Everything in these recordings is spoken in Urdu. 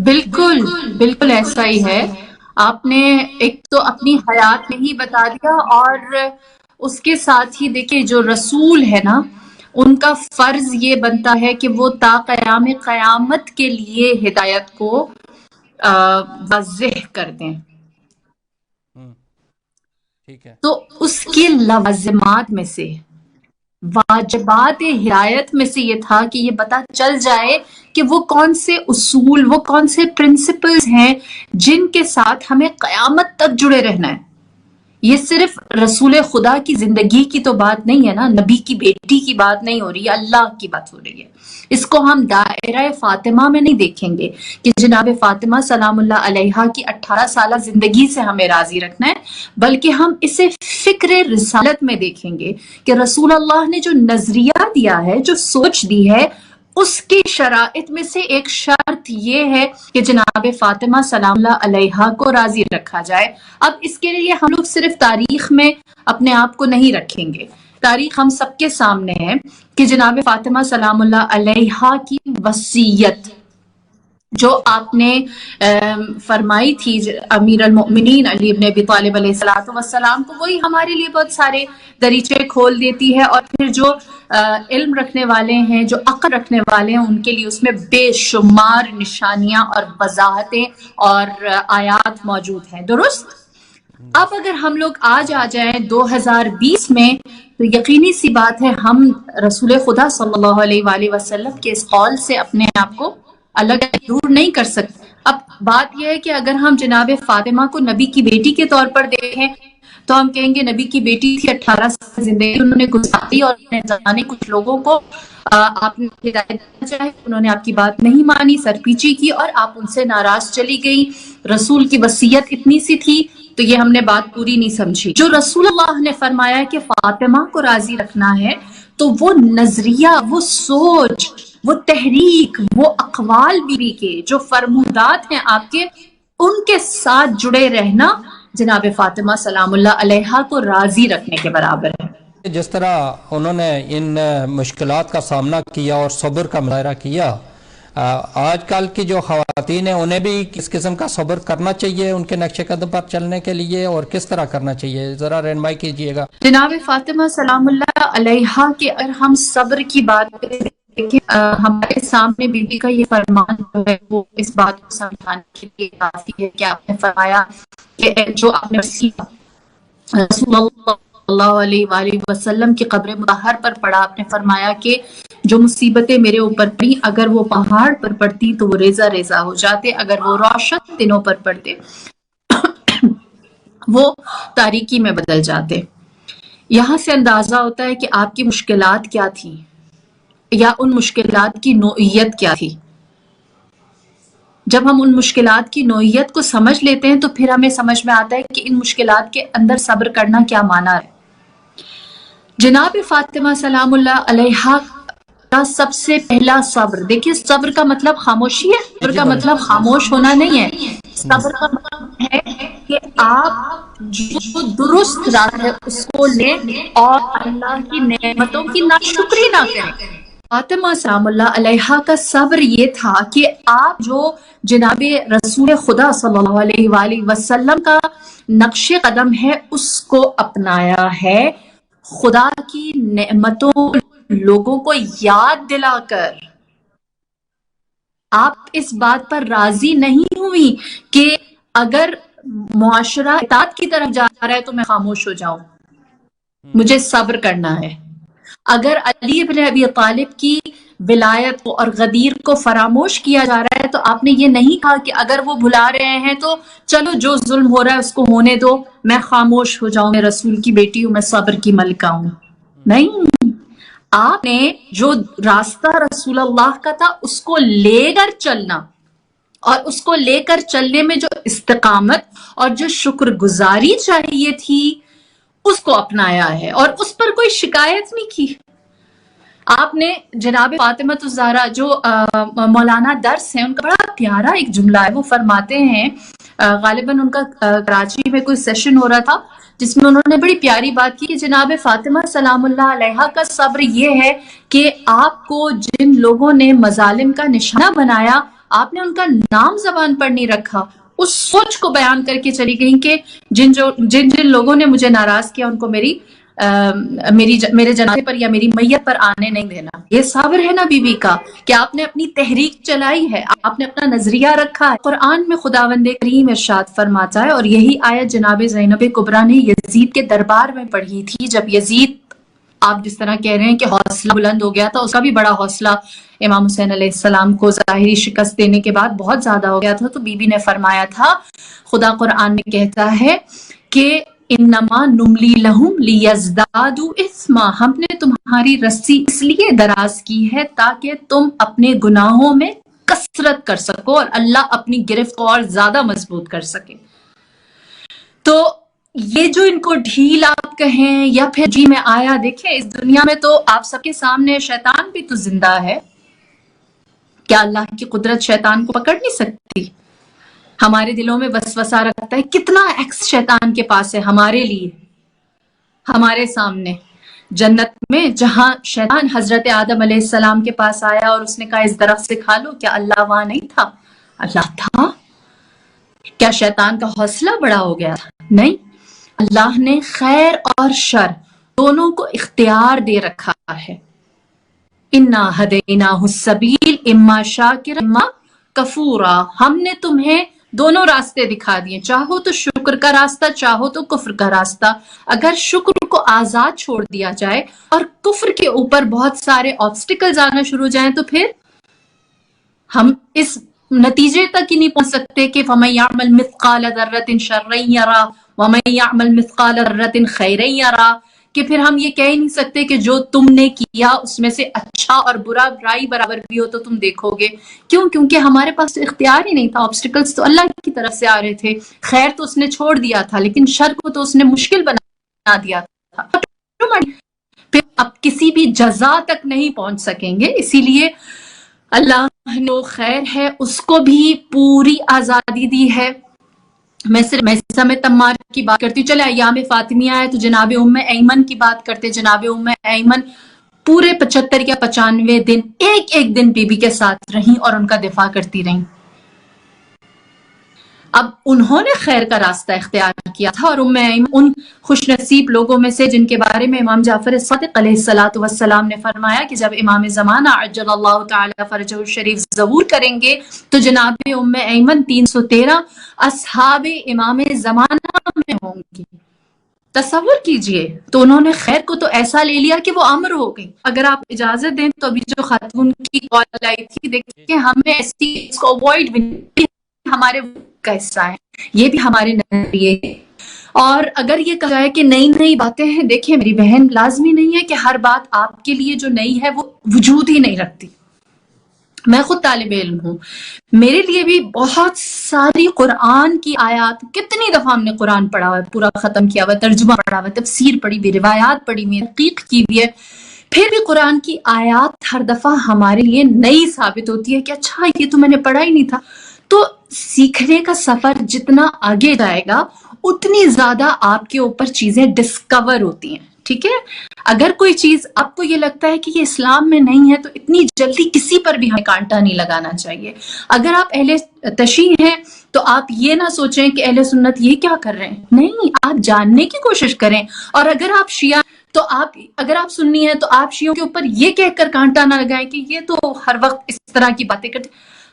بالکل بالکل ایسا ہی ہے. آپ نے ایک تو اپنی حیات میں ہی بتا دیا، اور اس کے ساتھ ہی دیکھیں جو رسول ہے نا، ان کا فرض یہ بنتا ہے کہ وہ تا قیام قیامت کے لیے ہدایت کو واضح کر دیں. ٹھیک ہے. تو اس کے لوازمات میں سے، واجبات ہدایت میں سے یہ تھا کہ یہ پتہ چل جائے کہ وہ کون سے اصول، وہ کون سے پرنسپلز ہیں جن کے ساتھ ہمیں قیامت تک جڑے رہنا ہے. یہ صرف رسول خدا کی زندگی کی تو بات نہیں ہے نا، نبی کی بیٹی کی بات نہیں ہو رہی ہے، اللہ کی بات ہو رہی ہے. اس کو ہم دائرہ فاطمہ میں نہیں دیکھیں گے کہ جناب فاطمہ سلام اللہ علیہا کی 18 سالہ زندگی سے ہمیں راضی رکھنا ہے، بلکہ ہم اسے فکر رسالت میں دیکھیں گے کہ رسول اللہ نے جو نظریہ دیا ہے، جو سوچ دی ہے، اس کی شرائط میں سے ایک شرط یہ ہے کہ جناب فاطمہ سلام اللہ علیہا کو راضی رکھا جائے. اب اس کے لیے ہم لوگ صرف تاریخ میں اپنے آپ کو نہیں رکھیں گے، تاریخ ہم سب کے سامنے ہے کہ جناب فاطمہ سلام اللہ علیہا کی وصیت جو آپ نے فرمائی تھی امیر المؤمنین علی ابن ابی طالب علیہ السلام کو، وہی ہمارے لیے بہت سارے دریچے کھول دیتی ہے. اور پھر جو علم رکھنے والے ہیں، جو عقل رکھنے والے ہیں، ان کے لیے اس میں بے شمار نشانیاں اور وضاحتیں اور آیات موجود ہیں. درست. اب اگر ہم لوگ آج آ جائیں 2020 میں، تو یقینی سی بات ہے ہم رسول خدا صلی اللہ علیہ وآلہ وسلم کے اس قول سے اپنے آپ کو الگ دور نہیں کر سکتے. اب بات یہ ہے کہ اگر ہم جناب فاطمہ کو نبی کی بیٹی کے طور پر دیکھیں تو ہم کہیں گے نبی کی بیٹی تھی، 18 سال زندگی انہوں نے گزاری، اور جانے کچھ لوگوں کو آپ نے ہدایت دینا چاہے، انہوں نے آپ کی بات نہیں مانی، سرپیچی کی، اور آپ ان سے ناراض چلی گئی. رسول کی وصیت اتنی سی تھی تو یہ ہم نے بات پوری نہیں سمجھی. جو رسول اللہ نے فرمایا کہ فاطمہ کو راضی رکھنا ہے، تو وہ نظریہ، وہ سوچ، وہ تحریک، وہ اقوال بیوی کے جو فرمودات ہیں آپ کے، ان کے ساتھ جڑے رہنا جناب فاطمہ سلام اللہ علیہا کو راضی رکھنے کے برابر ہے. جس طرح انہوں نے ان مشکلات کا سامنا کیا اور صبر کا مظاہرہ کیا، آج کل کی جو خواتین ہیں انہیں بھی کس قسم کا صبر کرنا چاہیے ان کے نقش قدم پر چلنے کے لیے، اور کس طرح کرنا چاہیے، ذرا رہنمائی کیجیے گا. جناب فاطمہ سلام اللہ علیہا کے اگر ہم صبر کی بات کریں، ہمارے سامنے بی بی کا یہ فرمان جو ہے وہ اس بات کو سمجھانے کے لیے کافی ہے کہ آپ نے فرمایا کہ جو آپ نے رسول اللہ علیہ وآلہ وسلم کی قبر مطہر پر پڑھا، آپ نے فرمایا کہ جو مصیبتیں میرے اوپر پڑی، اگر وہ پہاڑ پر پڑتی تو وہ ریزہ ریزہ ہو جاتے، اگر وہ روشن دنوں پر پڑتے وہ تاریکی میں بدل جاتے. یہاں سے اندازہ ہوتا ہے کہ آپ کی مشکلات کیا تھی، یا ان مشکلات کی نوعیت کیا تھی. جب ہم ان مشکلات کی نوعیت کو سمجھ لیتے ہیں تو پھر ہمیں سمجھ میں آتا ہے کہ ان مشکلات کے اندر صبر کرنا کیا معنی ہے. جناب فاطمہ سلام اللہ علیہا کا سب سے پہلا صبر، دیکھیے صبر کا مطلب خاموشی ہے، صبر کا مطلب خاموش ہونا نہیں ہے. صبر کا مطلب ہے کہ آپ جو درست راہ ہے اس کو لیں اور اللہ کی نعمتوں کی ناشکری نہ کریں. فاطمہ سلام اللہ علیہا کا صبر یہ تھا کہ آپ جو جناب رسول خدا صلی اللہ علیہ وآلہ وسلم کا نقش قدم ہے اس کو اپنایا ہے، خدا کی نعمتوں لوگوں کو یاد دلا کر. آپ اس بات پر راضی نہیں ہوئی کہ اگر معاشرہ اطاعت کی طرف جا رہا ہے تو میں خاموش ہو جاؤں، مجھے صبر کرنا ہے. اگر علی ابن ابی طالب کی ولایت اور غدیر کو فراموش کیا جا رہا ہے تو آپ نے یہ نہیں کہا کہ اگر وہ بھلا رہے ہیں تو چلو جو ظلم ہو رہا ہے اس کو ہونے دو، میں خاموش ہو جاؤں، میں رسول کی بیٹی ہوں، میں صبر کی ملکہ ہوں. نہیں، آپ نے جو راستہ رسول اللہ کا تھا اس کو لے کر چلنا، اور اس کو لے کر چلنے میں جو استقامت اور جو شکر گزاری چاہیے تھی اس کو اپنایا ہے، اور اس پر کوئی شکایت نہیں کی. آپ نے جناب فاطمہ الزہرا جو مولانا درس ہیں ان کا بڑا پیارا ایک جملہ ہے، وہ فرماتے ہیں، غالباً ان کا کراچی میں کوئی سیشن ہو رہا تھا جس میں انہوں نے بڑی پیاری بات کی کہ جناب فاطمہ سلام اللہ علیہا کا صبر یہ ہے کہ آپ کو جن لوگوں نے مظالم کا نشانہ بنایا آپ نے ان کا نام زبان پر نہیں رکھا، اس سوچ کو بیان کر کے چلی گئی کہ جن جن لوگوں نے مجھے ناراض کیا ان کو میرے جنازے پر یا میری میت پر آنے نہیں دینا۔ یہ صبر ہے نا بی بی کا، کہ آپ نے اپنی تحریک چلائی ہے، آپ نے اپنا نظریہ رکھا ہے۔ قرآن میں خداوند کریم ارشاد فرماتا ہے، اور یہی آیت جناب زینب کبریٰ نے یزید کے دربار میں پڑھی تھی، جب یزید، آپ جس طرح کہہ رہے ہیں کہ حوصلہ بلند ہو گیا تھا، اس کا بھی بڑا حوصلہ امام حسین علیہ السلام کو ظاہری شکست دینے کے بعد بہت زیادہ ہو گیا تھا، تو بی بی نے فرمایا تھا، خدا قرآن میں کہتا ہے کہ انما نملی لہم لیزدادوا اثما، ہم نے تمہاری رسی اس لیے دراز کی ہے تاکہ تم اپنے گناہوں میں کثرت کر سکو اور اللہ اپنی گرفت کو اور زیادہ مضبوط کر سکے۔ تو یہ جو ان کو ڈھیل آپ کہیں یا پھر جی میں آیا، دیکھیں اس دنیا میں تو آپ سب کے سامنے شیطان بھی تو زندہ ہے، کیا اللہ کی قدرت شیطان کو پکڑ نہیں سکتی؟ ہمارے دلوں میں وسوسہ رکھتا ہے، کتنا ایکس شیطان کے پاس ہے ہمارے لیے، ہمارے سامنے جنت میں، جہاں شیطان حضرت آدم علیہ السلام کے پاس آیا اور اس نے کہا اس درخت سے کھا لو، کیا اللہ وہاں نہیں تھا؟ اللہ تھا۔ کیا شیطان کا حوصلہ بڑا ہو گیا تھا؟ نہیں، اللہ نے خیر اور شر دونوں کو اختیار دے رکھا ہے۔ انا ہدیناہ السبیل اما شاکرا اما کفورا، ہم نے تمہیں دونوں راستے دکھا دیے، چاہو تو شکر کا راستہ، چاہو تو کفر کا راستہ۔ اگر شکر کو آزاد چھوڑ دیا جائے اور کفر کے اوپر بہت سارے آبسٹیکلز آنا شروع ہو جائیں تو پھر ہم اس نتیجے تک ہی نہیں پہنچ سکتے کہ فَمَن يَعْمَلْ مِثْقَالَ ذَرَّةٍ شَرًّا يَرَهُ وَمَن يَعْمَلْ مِثْقَالَ ذَرَّةٍ خَيْرًا يَرَهُ، کہ پھر ہم یہ کہہ ہی نہیں سکتے کہ جو تم نے کیا اس میں سے اچھا اور برا برائی برابر بھی ہو تو تم دیکھو گے۔ کیوں؟ کیونکہ ہمارے پاس اختیار ہی نہیں تھا، آبسٹیکلز تو اللہ کی طرف سے آ رہے تھے، خیر تو اس نے چھوڑ دیا تھا لیکن شر کو تو اس نے مشکل بنا دیا تھا، پھر اب کسی بھی جزا تک نہیں پہنچ سکیں گے۔ اسی لیے اللہ نے خیر ہے، اس کو بھی پوری آزادی دی ہے۔ میں صرف تمار کی بات کرتی ہوں، چلے ایام فاطمیہ ہے تو جناب ام ایمن کی بات کرتے۔ جناب ام ایمن پورے 75 یا 95 دن ایک دن بی بی کے ساتھ رہیں اور ان کا دفاع کرتی رہیں۔ اب انہوں نے خیر کا راستہ اختیار کیا تھا، اور ام ایمن ان خوش نصیب لوگوں میں سے جن کے بارے میں امام جعفر صادق علیہ السلام نے فرمایا کہ جب امام زمانہ عجل اللہ تعالی فرجہ الشریف ظہور کریں گے تو جناب ام ایمن 313 اصحاب امام زمانہ میں ہوں گی۔ تصور کیجئے، تو انہوں نے خیر کو تو ایسا لے لیا کہ وہ امر ہو گئی۔ اگر آپ اجازت دیں تو ابھی جو خاتون کی کال آئی تھی، دیکھیں ہمیں ایسی اس کو اوائڈ بھی ہمارے کا حصہ ہے، یہ بھی ہمارے نظریے۔ اور اگر یہ کہا جائے کہ نئی نئی باتیں ہیں، دیکھیں میری بہن، لازمی نہیں ہے کہ ہر بات آپ کے لیے جو نئی ہے وہ وجود ہی نہیں رکھتی۔ میں خود طالب علم ہوں، میرے لیے بھی بہت ساری قرآن کی آیات، کتنی دفعہ ہم نے قرآن پڑھا ہوا ہے، پورا ختم کیا ہوا ہے، ترجمہ پڑھا ہوا ہے، تفسیر پڑھی ہوئی، روایات پڑھی ہوئی، تحقیق کی ہوئی ہے، پھر بھی قرآن کی آیات ہر دفعہ ہمارے لیے نئی ثابت ہوتی ہے کہ اچھا یہ تو میں نے پڑھا ہی نہیں تھا۔ تو سیکھنے کا سفر جتنا آگے جائے گا اتنی زیادہ آپ کے اوپر چیزیں ڈسکور ہوتی ہیں، ٹھیک ہے؟ اگر کوئی چیز آپ کو یہ لگتا ہے کہ یہ اسلام میں نہیں ہے تو اتنی جلدی کسی پر بھی ہمیں کانٹا نہیں لگانا چاہیے۔ اگر آپ اہل تشیع ہیں تو آپ یہ نہ سوچیں کہ اہل سنت یہ کیا کر رہے ہیں، نہیں، آپ جاننے کی کوشش کریں۔ اور اگر آپ شیعہ تو اگر آپ سنی ہیں تو آپ شیعوں کے اوپر یہ کہہ کر کانٹا نہ لگائیں کہ یہ تو ہر وقت اس طرح کی باتیں کرتے۔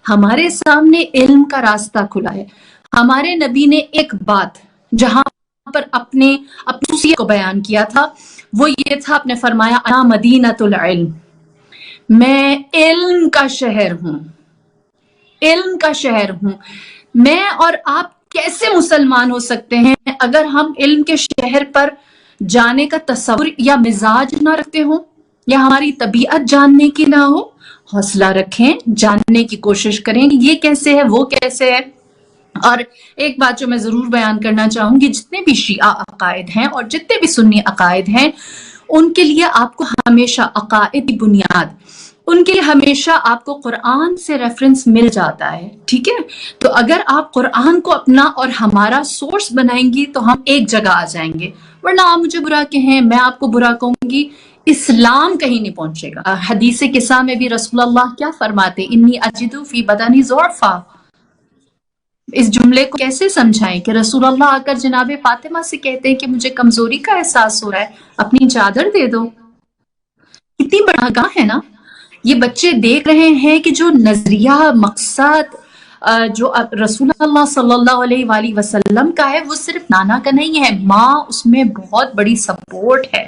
ہمارے سامنے علم کا راستہ کھلا ہے۔ ہمارے نبی نے ایک بات جہاں پر اپنے خصوصیت کو بیان کیا تھا وہ یہ تھا، آپ نے فرمایا انا مدینۃ العلم، میں علم کا شہر ہوں، علم کا شہر ہوں۔ میں اور آپ کیسے مسلمان ہو سکتے ہیں اگر ہم علم کے شہر پر جانے کا تصور یا مزاج نہ رکھتے ہوں، یا ہماری طبیعت جاننے کی نہ ہو؟ حوصلہ رکھیں، جاننے کی کوشش کریں کہ یہ کیسے ہے، وہ کیسے ہے۔ اور ایک بات جو میں ضرور بیان کرنا چاہوں گی، جتنے بھی شیعہ عقائد ہیں اور جتنے بھی سنی عقائد ہیں، ان کے لیے آپ کو ہمیشہ عقائد کی بنیاد، ان کے لیے ہمیشہ آپ کو قرآن سے ریفرنس مل جاتا ہے، ٹھیک ہے؟ تو اگر آپ قرآن کو اپنا اور ہمارا سورس بنائیں گی تو ہم ایک جگہ آ جائیں گے، ورنہ آپ مجھے برا کہیں، میں آپ کو برا کہوں گی، اسلام کہیں نہیں پہنچے گا. حدیث قصہ میں بھی رسول اللہ کیا فرماتے؟ انی اجدو فی بدنی ضعفا. اس جملے کو کیسے سمجھائیں کہ رسول اللہ آ کر جناب فاطمہ سے کہتے ہیں کہ مجھے کمزوری کا احساس ہو رہا ہے، اپنی چادر دے دو. کتنی بڑا گاہ ہے نا. یہ بچے دیکھ رہے ہیں کہ جو نظریہ، مقصد جو رسول اللہ صلی اللہ علیہ وآلہ وسلم کا ہے وہ صرف نانا کا نہیں ہے، ماں اس میں بہت بڑی سپورٹ ہے،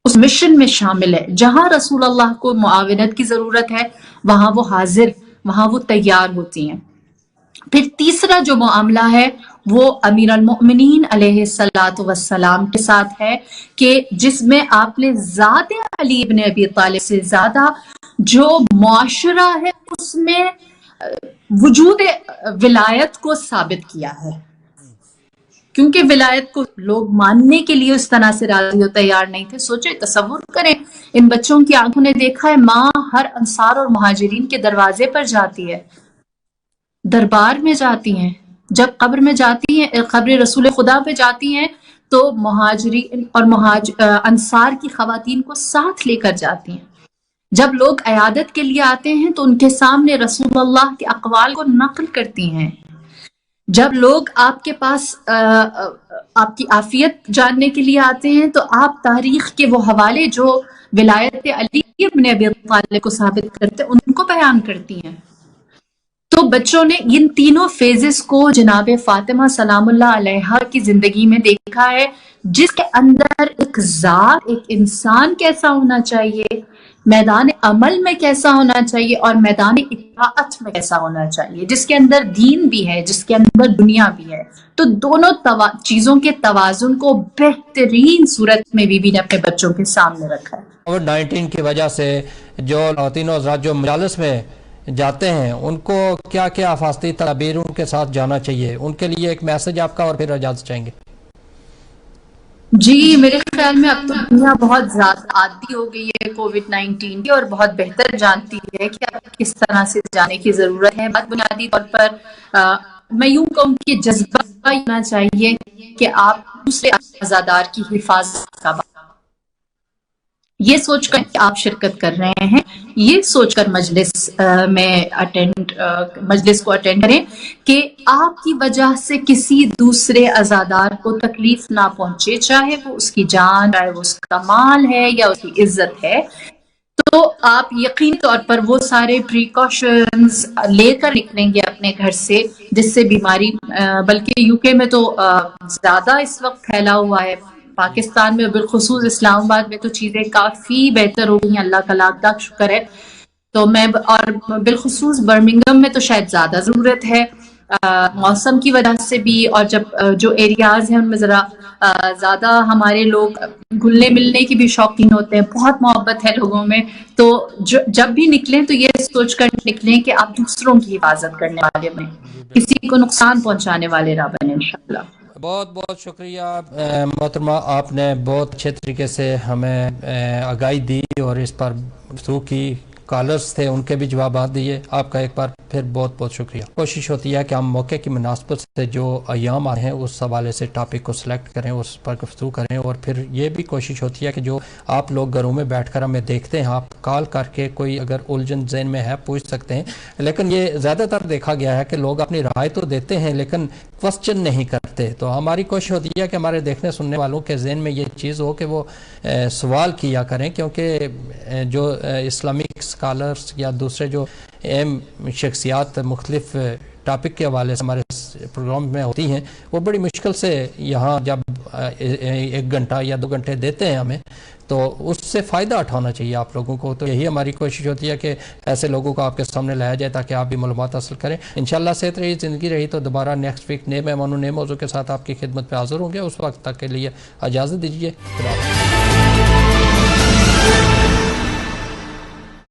اس مشن میں شامل ہے. جہاں رسول اللہ کو معاونت کی ضرورت ہے وہاں وہ حاضر، وہاں وہ تیار ہوتی ہیں. پھر تیسرا جو معاملہ ہے وہ امیر المؤمنین علیہ الصلوۃ والسلام کے ساتھ ہے کہ جس میں آپ نے ذات علی ابن ابی طالب سے زیادہ جو معاشرہ ہے اس میں وجود ولایت کو ثابت کیا ہے، کیونکہ ولایت کو لوگ ماننے کے لیے اس طرح سے راضی و تیار نہیں تھے. سوچے، تصور کریں، ان بچوں کی آنکھوں نے دیکھا ہے ماں ہر انصار اور مہاجرین کے دروازے پر جاتی ہے، دربار میں جاتی ہیں، جب قبر میں جاتی ہیں، قبر رسول خدا پہ جاتی ہیں تو مہاجرین اور انصار کی خواتین کو ساتھ لے کر جاتی ہیں. جب لوگ عیادت کے لیے آتے ہیں تو ان کے سامنے رسول اللہ کے اقوال کو نقل کرتی ہیں. جب لوگ آپ کے پاس آپ کی عافیت جاننے کے لیے آتے ہیں تو آپ تاریخ کے وہ حوالے جو ولایت علی ابن ابی طالب کو ثابت کرتے ان کو بیان کرتی ہیں. تو بچوں نے ان تینوں فیزز کو جناب فاطمہ سلام اللہ علیہا کی زندگی میں دیکھا ہے، جس کے اندر ایک ذات، ایک انسان کیسا ہونا چاہیے، میدان عمل میں کیسا ہونا چاہیے اور میدان اطاعت میں کیسا ہونا چاہیے، جس کے اندر دین بھی ہے، جس کے اندر دنیا بھی ہے. تو دونوں چیزوں کے توازن کو بہترین صورت میں بی بی نے اپنے بچوں کے سامنے رکھا ہے. کووڈ-19 کی وجہ سے جو خواتین و حضرات جو مجالس میں جاتے ہیں ان کو کیا کیا حفاظتی تدابیروں کے ساتھ جانا چاہیے، ان کے لیے ایک میسج آپ کا اور پھر اجازت چاہیں گے. جی، میرے خیال میں اب تو دنیا بہت زیادہ عادی ہو گئی ہے کووڈ-19 کی اور بہت بہتر جانتی ہے کہ اب کس طرح سے جانے کی ضرورت ہے. بات بنیادی طور پر میں یوں کہوں کہ جذبہ ہونا چاہیے کہ آپ دوسرے عزادار کی حفاظت کا یہ سوچ کر کہ آپ شرکت کر رہے ہیں، یہ سوچ کر مجلس کو اٹینڈ کریں کہ آپ کی وجہ سے کسی دوسرے عزادار کو تکلیف نہ پہنچے، چاہے وہ اس کی جان، چاہے وہ اس کا مال ہے یا اس کی عزت ہے. تو آپ یقینی طور پر وہ سارے پریکاشنز لے کر نکلیں گے اپنے گھر سے، جس سے بیماری بلکہ یو کے میں تو زیادہ اس وقت پھیلا ہوا ہے. پاکستان میں بالخصوص اسلام آباد میں تو چیزیں کافی بہتر ہو گئی ہیں، اللہ کا لاکھ لاکھ شکر ہے. تو اور بالخصوص برمنگم میں تو شاید زیادہ ضرورت ہے موسم کی وجہ سے بھی، اور جب جو ایریاز ہیں ان میں ذرا زیادہ ہمارے لوگ گھلنے ملنے کی بھی شوقین ہوتے ہیں، بہت محبت ہے لوگوں میں. تو جب بھی نکلیں تو یہ سوچ کر نکلیں کہ آپ دوسروں کی حفاظت کرنے والے بنیں، کسی کو نقصان پہنچانے والے نہ بنیں انشاءاللہ. بہت بہت شکریہ محترمہ، آپ نے بہت اچھے طریقے سے ہمیں آگاہی دی اور اس پر گفتگو کی. کالرز تھے ان کے بھی جوابات دیے. آپ کا ایک بار پھر بہت بہت شکریہ. کوشش ہوتی ہے کہ ہم موقع کی مناسبت سے جو ایام آئے ہیں اس حوالے سے ٹاپک کو سلیکٹ کریں، اس پر گفتگو کریں، اور پھر یہ بھی کوشش ہوتی ہے کہ جو آپ لوگ گھروں میں بیٹھ کر ہمیں دیکھتے ہیں، آپ کال کر کے کوئی اگر الجھن ذہن میں ہے پوچھ سکتے ہیں. لیکن یہ زیادہ تر دیکھا گیا ہے کہ لوگ اپنی رائے تو دیتے ہیں لیکن کوسچن نہیں کرتے. تو ہماری کوشش ہوتی ہے کہ ہمارے دیکھنے سننے والوں کے ذہن میں یہ چیز ہو کہ وہ سوال کیا کریں، کیونکہ جو اسلامک اسکالرس یا دوسرے جو اہم شخصیات مختلف ٹاپک کے حوالے سے ہمارے پروگرام میں ہوتی ہیں، وہ بڑی مشکل سے یہاں جب 1 گھنٹہ یا 2 گھنٹے دیتے ہیں ہمیں، تو اس سے فائدہ اٹھانا چاہیے آپ لوگوں کو. تو یہی ہماری کوشش ہوتی ہے کہ ایسے لوگوں کو آپ کے سامنے لایا جائے تاکہ آپ بھی معلومات حاصل کریں. انشاءاللہ صحت رہی، زندگی رہی تو دوبارہ نیکسٹ ویک نئے مہمانوں نئے موضوع کے ساتھ آپ کی خدمت پہ حاضر ہوں گے. اس وقت تک کے لیے اجازت دیجیے.